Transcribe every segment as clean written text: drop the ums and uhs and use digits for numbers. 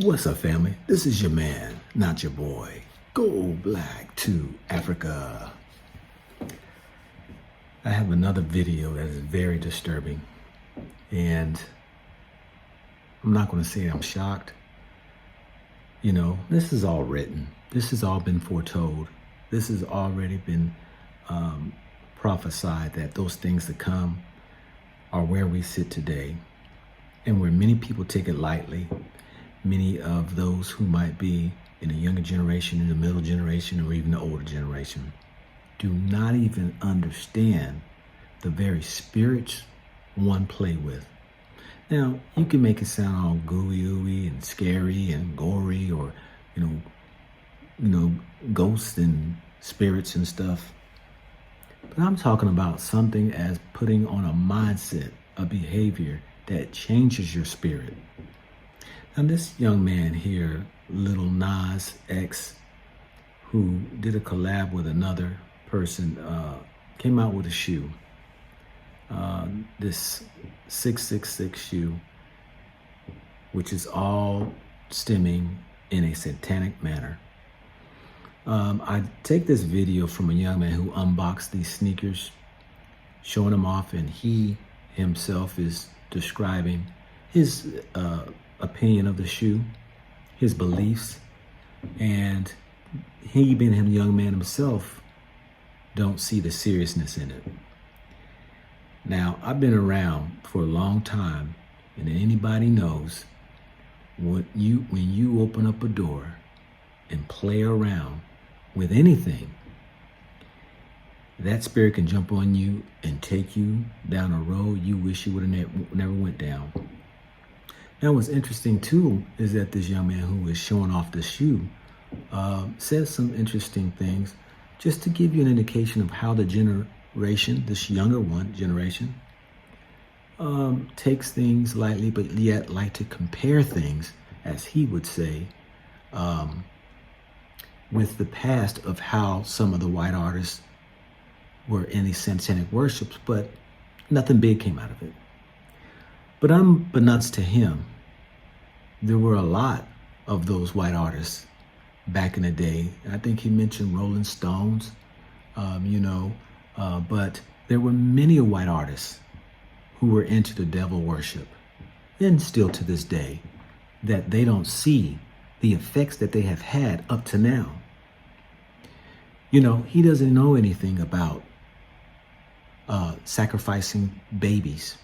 What's up, family? This is your man, not your boy. Go black to Africa. I have another video that is very disturbing, and I'm not going to say I'm shocked. You know, this is all written. This has all been foretold. This has already been prophesied that those things to come are where we sit today, and where many people take it lightly. Many of those who might be in the younger generation, in the middle generation, or even the older generation, do not even understand the very spirits one play with. Now, you can make it sound all gooey and scary and gory, or you know, ghosts and spirits and stuff. But I'm talking about something as putting on a mindset, a behavior that changes your spirit. Now, this young man here, Lil Nas X, who did a collab with another person, came out with a shoe. This 666 shoe, which is all stemming in a satanic manner. I take this video from a young man who unboxed these sneakers, showing them off, and he himself is describing his opinion of the shoe, his beliefs, and he, being a young man himself, don't see the seriousness in it. Now, I've been around for a long time, and anybody knows when you open up a door and play around with anything, that spirit can jump on you and take you down a road you wish you would have never went down. Now, what's interesting too is that this young man who is showing off the shoe says some interesting things, just to give you an indication of how the generation, this younger generation, takes things lightly, but yet like to compare things, as he would say, with the past of how some of the white artists were in these satanic worships, but nothing big came out of it. But unbeknownst to him, there were a lot of those white artists back in the day. I think he mentioned Rolling Stones, but there were many white artists who were into the devil worship, and still to this day, that they don't see the effects that they have had up to now. You know, he doesn't know anything about sacrificing babies,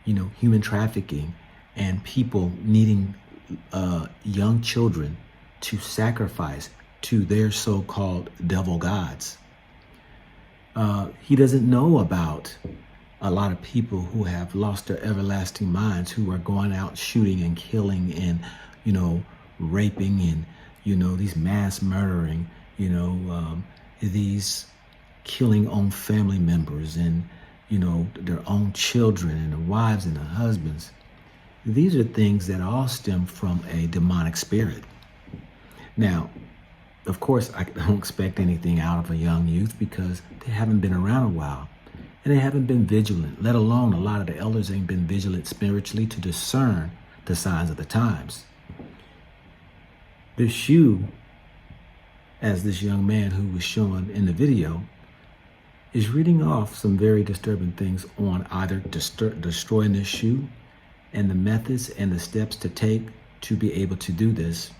human trafficking, and people needing young children to sacrifice to their so-called devil gods. He doesn't know about a lot of people who have lost their everlasting minds, who are going out shooting and killing and, raping and, these mass murdering, these killing own family members and, their own children and their wives and their husbands. These are things that all stem from a demonic spirit. Now, of course, I don't expect anything out of a young youth because they haven't been around a while and they haven't been vigilant, let alone a lot of the elders ain't been vigilant spiritually to discern the signs of the times. This shoe, as this young man who was shown in the video, is reading off some very disturbing things on either destroying this shoe and the methods and the steps to take to be able to do this.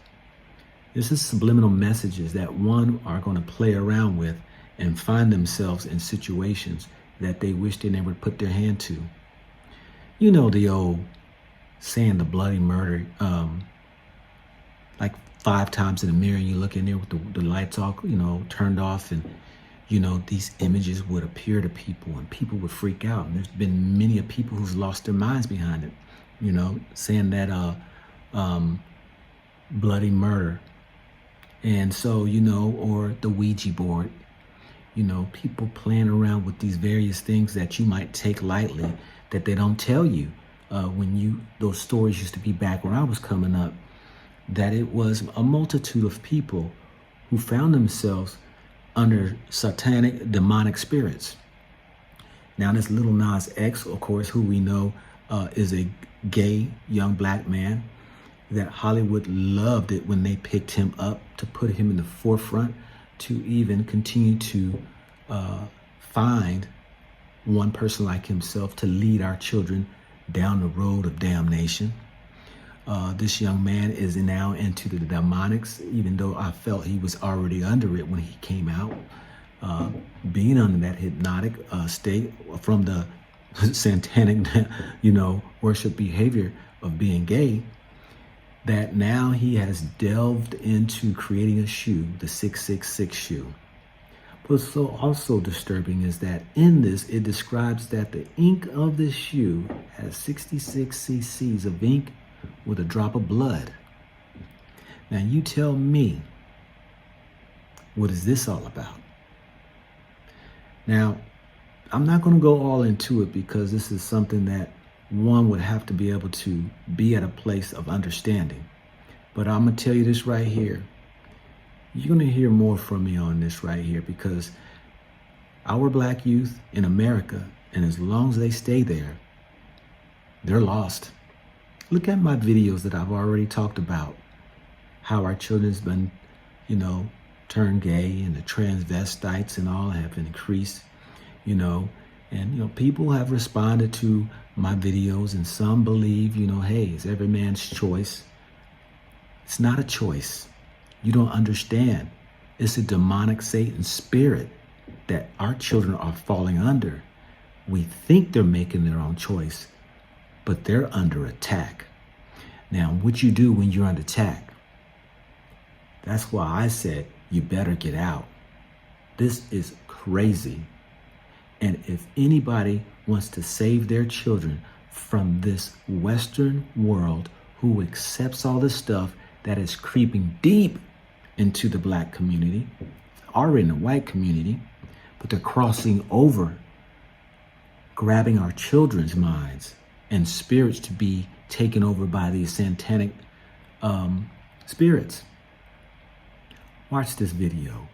This is subliminal messages that one are going to play around with and find themselves in situations that they wish they never put their hand to. You know, the old saying, the bloody murder, like 5 times in the mirror, you look in there with the lights all, turned off, and these images would appear to people and people would freak out. And there's been many people who's lost their minds behind it, saying that bloody murder. And so, or the Ouija board, people playing around with these various things that you might take lightly, that they don't tell you those stories used to be back when I was coming up, that it was a multitude of people who found themselves under satanic demonic spirits. Now, this Lil Nas X, of course, who we know is a gay young black man, that Hollywood loved it when they picked him up to put him in the forefront to even continue to find one person like himself to lead our children down the road of damnation. This young man is now into the demonics, even though I felt he was already under it when he came out. Being under that hypnotic state from the satanic, worship behavior of being gay, that now he has delved into creating a shoe, the 666 shoe. What's so also disturbing is that in this, it describes that the ink of this shoe has 66 cc's of ink with a drop of blood. Now you tell me, what is this all about? Now, I'm not going to go all into it because this is something that one would have to be able to be at a place of understanding. But I'm going to tell you this right here. You're going to hear more from me on this right here, because our black youth in America, and as long as they stay there, they're lost. Look at my videos that I've already talked about, how our children's been, turned gay, and the transvestites and all have increased, and people have responded to my videos, and some believe, hey, it's every man's choice. It's not a choice. You don't understand. It's a demonic Satan spirit that our children are falling under. We think they're making their own choice, but they're under attack. Now, what you do when you're under attack, that's why I said you better get out. This is crazy. And if anybody wants to save their children from this Western world who accepts all this stuff that is creeping deep into the black community, already in the white community, but they're crossing over, grabbing our children's minds and spirits to be taken over by these satanic spirits. Watch this video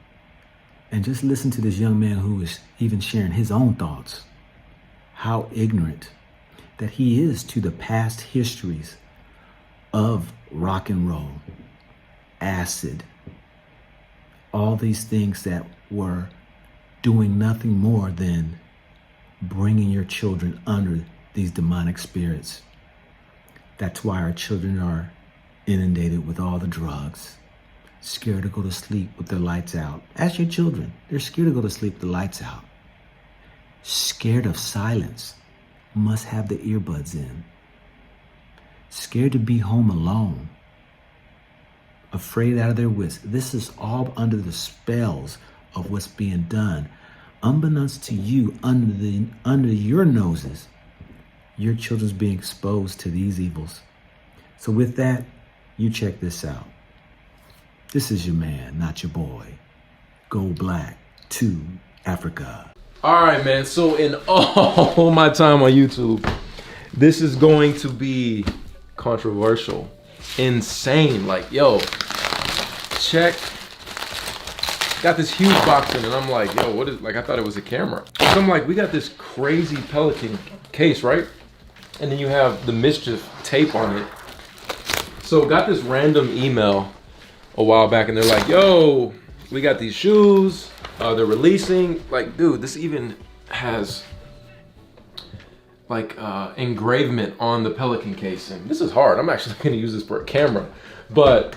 and just listen to this young man who is even sharing his own thoughts. How ignorant that he is to the past histories of rock and roll, acid, all these things that were doing nothing more than bringing your children under these demonic spirits. That's why our children are inundated with all the drugs, scared to go to sleep with their lights out. Ask your children, they're scared to go to sleep with the lights out. Scared of silence, must have the earbuds in. Scared to be home alone. Afraid out of their wits. This is all under the spells of what's being done. Unbeknownst to you, under your noses, your children's being exposed to these evils. So with that, you check this out. This is your man, not your boy. Go black to Africa. All right, man. So in all my time on YouTube, this is going to be controversial, insane. Like, yo, check. Got this huge box in, and I'm like, yo, what is? Like, I thought it was a camera. So I'm like, we got this crazy Pelican case, right? And then you have the Mischief tape on it. So got this random email a while back, and they're like, yo, we got these shoes. They're releasing. Like, dude, this even has like engravement on the Pelican case, and this is hard. I'm actually gonna use this for a camera. But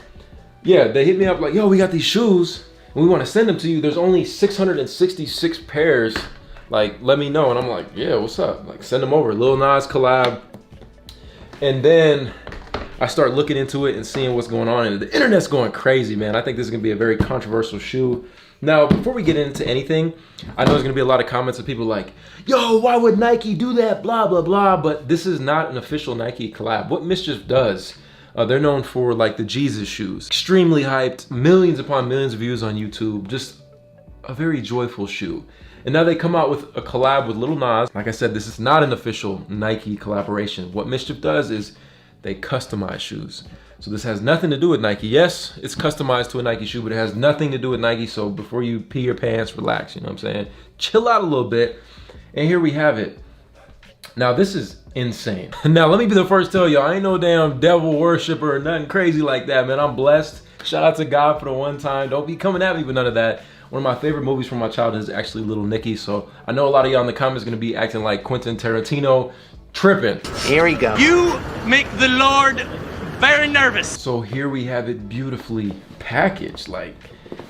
yeah, they hit me up like, yo, we got these shoes and we want to send them to you. There's only 666 pairs. Like, let me know. And I'm like, yeah, what's up? Like, send them over. Lil Nas collab. And then I start looking into it and seeing what's going on, and the internet's going crazy, man. I think this is gonna be a very controversial shoe. Now, before we get into anything, I know there's gonna be a lot of comments of people like, yo, why would Nike do that? Blah, blah, blah. But this is not an official Nike collab. What Mischief does, they're known for like the Jesus shoes. Extremely hyped, millions upon millions of views on YouTube. Just a very joyful shoe. And now they come out with a collab with Lil Nas. Like I said, this is not an official Nike collaboration. What Mischief does is they customize shoes. So this has nothing to do with Nike. Yes, it's customized to a Nike shoe, but it has nothing to do with Nike. So before you pee your pants, relax, you know what I'm saying? Chill out a little bit. And here we have it. Now this is insane. Now let me be the first to tell you, I ain't no damn devil worshiper or nothing crazy like that, man. I'm blessed. Shout out to God for the one time. Don't be coming at me with none of that. One of my favorite movies from my childhood is actually Little Nicky. So I know a lot of y'all in the comments gonna be acting like Quentin Tarantino, tripping. Here we go. You make the Lord very nervous. So here we have it beautifully packaged. Like,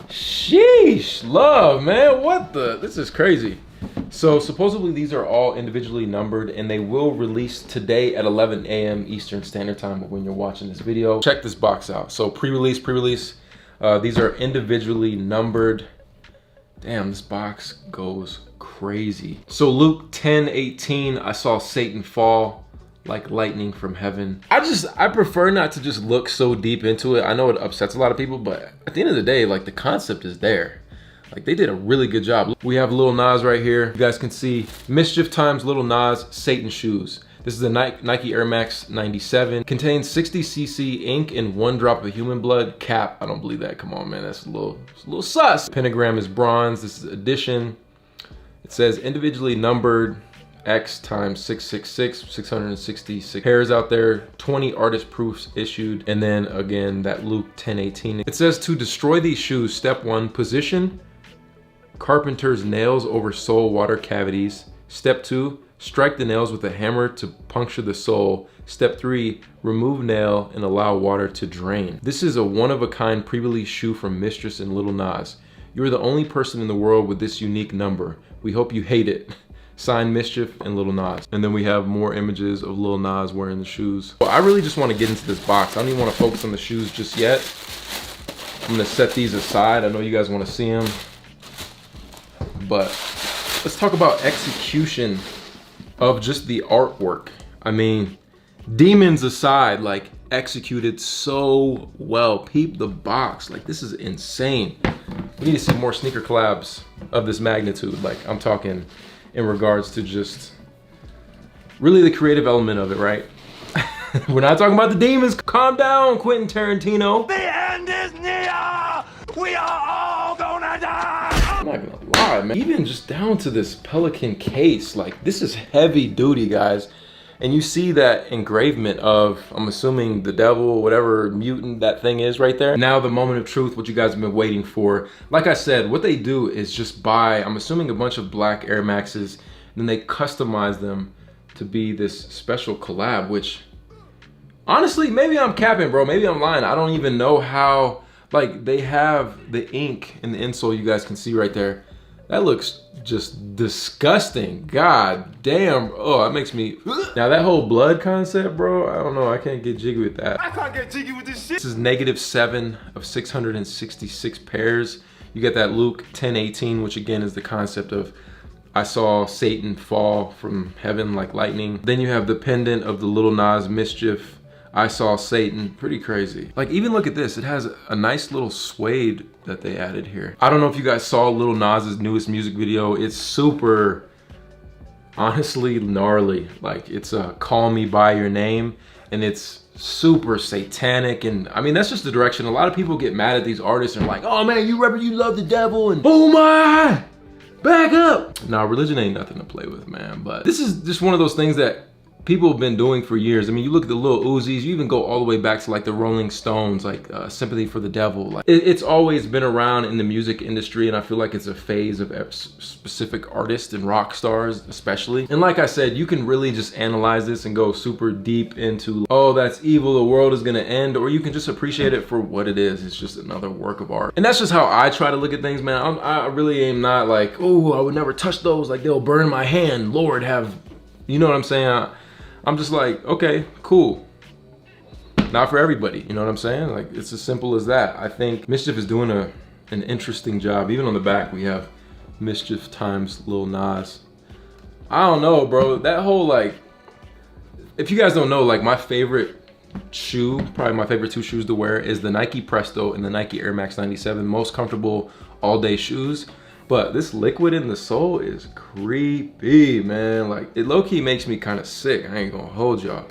sheesh, love, man. What the? This is crazy. So supposedly these are all individually numbered and they will release today at 11 a.m. Eastern Standard Time when you're watching this video. Check this box out. So pre-release. These are individually numbered. Damn, this box goes crazy. So Luke 10:18, I saw Satan fall like lightning from heaven. I prefer not to just look so deep into it. I know it upsets a lot of people, but at the end of the day, like the concept is there. Like they did a really good job. We have Lil Nas right here. You guys can see Mischief times Lil Nas Satan shoes. This is a Nike Air Max 97. Contains 60 cc ink and 1 drop of human blood. Cap, I don't believe that. Come on, man, that's a little sus. Pentagram is bronze. This is edition. It says individually numbered X times 666, 666 pairs out there, 20 artist proofs issued, and then again that Luke 10:18. It says to destroy these shoes, step 1, position carpenter's nails over sole water cavities. Step 2, strike the nails with a hammer to puncture the sole. Step 3, remove nail and allow water to drain. This is a one-of-a-kind pre-release shoe from Mistress and Lil Nas. You are the only person in the world with this unique number. We hope you hate it. Signed, Mischief and Lil Nas. And then we have more images of Lil Nas wearing the shoes. Well, I really just want to get into this box. I don't even want to focus on the shoes just yet. I'm gonna set these aside. I know you guys want to see them. But let's talk about execution of just the artwork. I mean, demons aside, like executed so well. Peep the box, like this is insane. We need to see more sneaker collabs of this magnitude. Like I'm talking in regards to just really the creative element of it, right? We're not talking about the demons. Calm down, Quentin Tarantino. The end is near. We are all gonna die. I'm not gonna lie, man. Even just down to this Pelican case, like this is heavy duty, guys. And you see that engravement of, I'm assuming the devil, whatever mutant that thing is right there. Now the moment of truth, what you guys have been waiting for. Like I said, what they do is just buy, I'm assuming a bunch of black Air Maxes, and then they customize them to be this special collab, which honestly, maybe I'm capping, bro. Maybe I'm lying. I don't even know how, like they have the ink in the insole you guys can see right there. That looks just disgusting. God damn. Oh, that makes me. Now that whole blood concept, bro, I don't know. I can't get jiggy with that. I can't get jiggy with this shit. This is -7 of 666 pairs. You get that Luke 10:18, which again is the concept of I saw Satan fall from heaven like lightning. Then you have the pendant of the Lil Nas Mischief. I saw Satan. Pretty crazy. Like even look at this. It has a nice little suede that they added here. I don't know if you guys saw Lil Nas's newest music video. It's super, honestly gnarly. Like it's a Call Me By Your Name, and it's super satanic. And I mean, that's just the direction. A lot of people get mad at these artists and like, oh man, you love the devil and oh my, back up. Now religion ain't nothing to play with, man. But this is just one of those things that people have been doing for years. I mean, you look at the Lil Uzis, you even go all the way back to like the Rolling Stones, like Sympathy for the Devil. Like, it's always been around in the music industry, and I feel like it's a phase of specific artists and rock stars especially. And like I said, you can really just analyze this and go super deep into, oh, that's evil, the world is gonna end, or you can just appreciate it for what it is. It's just another work of art. And that's just how I try to look at things, man. I really am not like, oh, I would never touch those, like they'll burn my hand, Lord have, you know what I'm saying? I'm just like, okay, cool. Not for everybody, you know what I'm saying? Like, it's as simple as that. I think Mischief is doing an interesting job. Even on the back, we have Mischief times Lil Nas. I don't know, bro. That whole, like, if you guys don't know, like, my favorite shoe, probably my favorite 2 shoes to wear is the Nike Presto and the Nike Air Max 97. Most comfortable all-day shoes. But this liquid in the sole is creepy, man. Like, it low-key makes me kind of sick. I ain't gonna hold y'all.